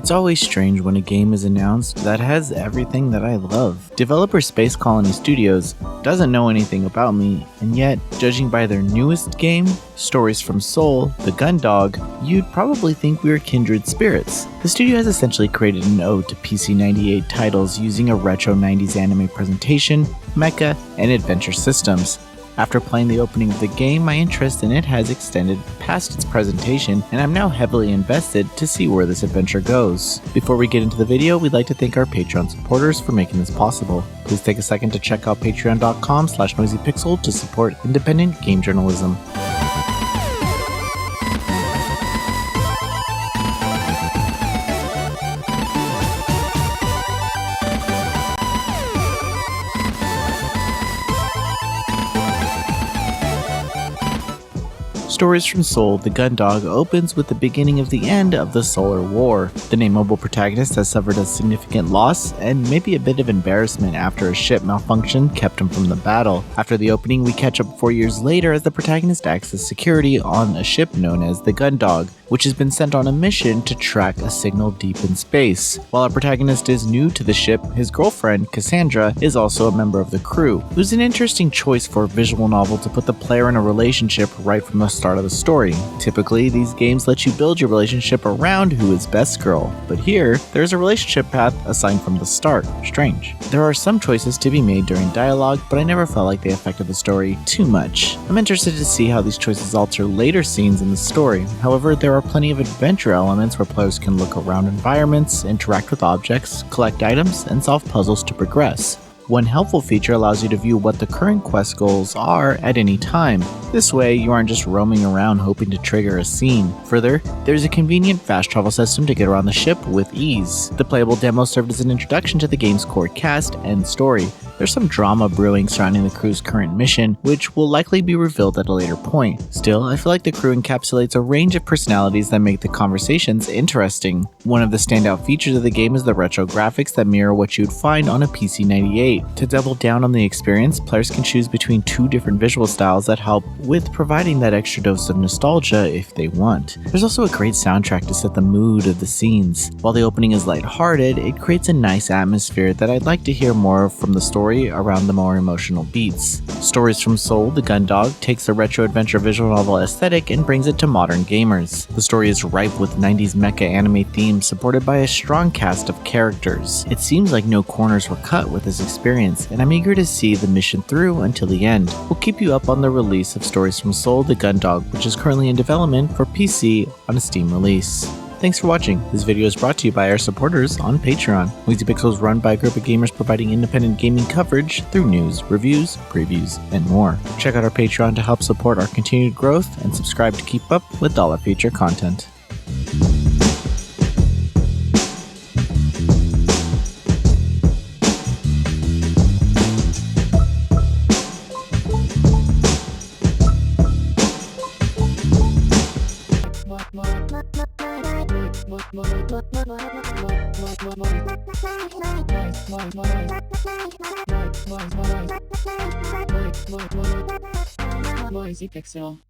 It's always strange when a game is announced that has everything that I love. Developer Space Colony Studios doesn't know anything about me, and yet, judging by their newest game, Stories from Seoul, The Gun Dog, you'd probably think we were kindred spirits. The studio has essentially created an ode to PC-98 titles using a retro 90s anime presentation, mecha, and adventure systems. After playing the opening of the game, my interest in it has extended past its presentation, and I'm now heavily invested to see where this adventure goes. Before we get into the video, we'd like to thank our Patreon supporters for making this possible. Please take a second to check out patreon.com/noisypixel to support independent game journalism. Stories from Seoul, The Gun Dog opens with the beginning of the end of the Solar War. The nameable protagonist has suffered a significant loss and maybe a bit of embarrassment after a ship malfunction kept him from the battle. After the opening, we catch up 4 years later as the protagonist acts as security on a ship known as the Gun Dog, which has been sent on a mission to track a signal deep in space. While our protagonist is new to the ship, his girlfriend, Cassandra, is also a member of the crew. It was an interesting choice for a visual novel to put the player in a relationship right from the start of the story. Typically, these games let you build your relationship around who is best girl, but here, there's a relationship path assigned from the start. Strange. There are some choices to be made during dialogue, but I never felt like they affected the story too much. I'm interested to see how these choices alter later scenes in the story. However, there are plenty of adventure elements where players can look around environments, interact with objects, collect items, and solve puzzles to progress. One helpful feature allows you to view what the current quest goals are at any time. This way, you aren't just roaming around hoping to trigger a scene. Further, there's a convenient fast travel system to get around the ship with ease. The playable demo served as an introduction to the game's core cast and story. There's some drama brewing surrounding the crew's current mission, which will likely be revealed at a later point. Still, I feel like the crew encapsulates a range of personalities that make the conversations interesting. One of the standout features of the game is the retro graphics that mirror what you'd find on a PC-98. To double down on the experience, players can choose between two different visual styles that help with providing that extra dose of nostalgia if they want. There's also a great soundtrack to set the mood of the scenes. While the opening is lighthearted, it creates a nice atmosphere that I'd like to hear more from the story around the more emotional beats. Stories from Seoul, The Gun Dog takes the retro adventure visual novel aesthetic and brings it to modern gamers. The story is ripe with 90s mecha anime themes supported by a strong cast of characters. It seems like no corners were cut with this experience, and I'm eager to see the mission through until the end. We'll keep you up on the release of Stories from Seoul, The Gun Dog, which is currently in development for PC on a Steam release. Thanks for watching. This video is brought to you by our supporters on Patreon. Noisy Pixel is run by a group of gamers providing independent gaming coverage through news, reviews, previews, and more. Check out our Patreon to help support our continued growth and subscribe to keep up with all our future content. Noisy Pixel.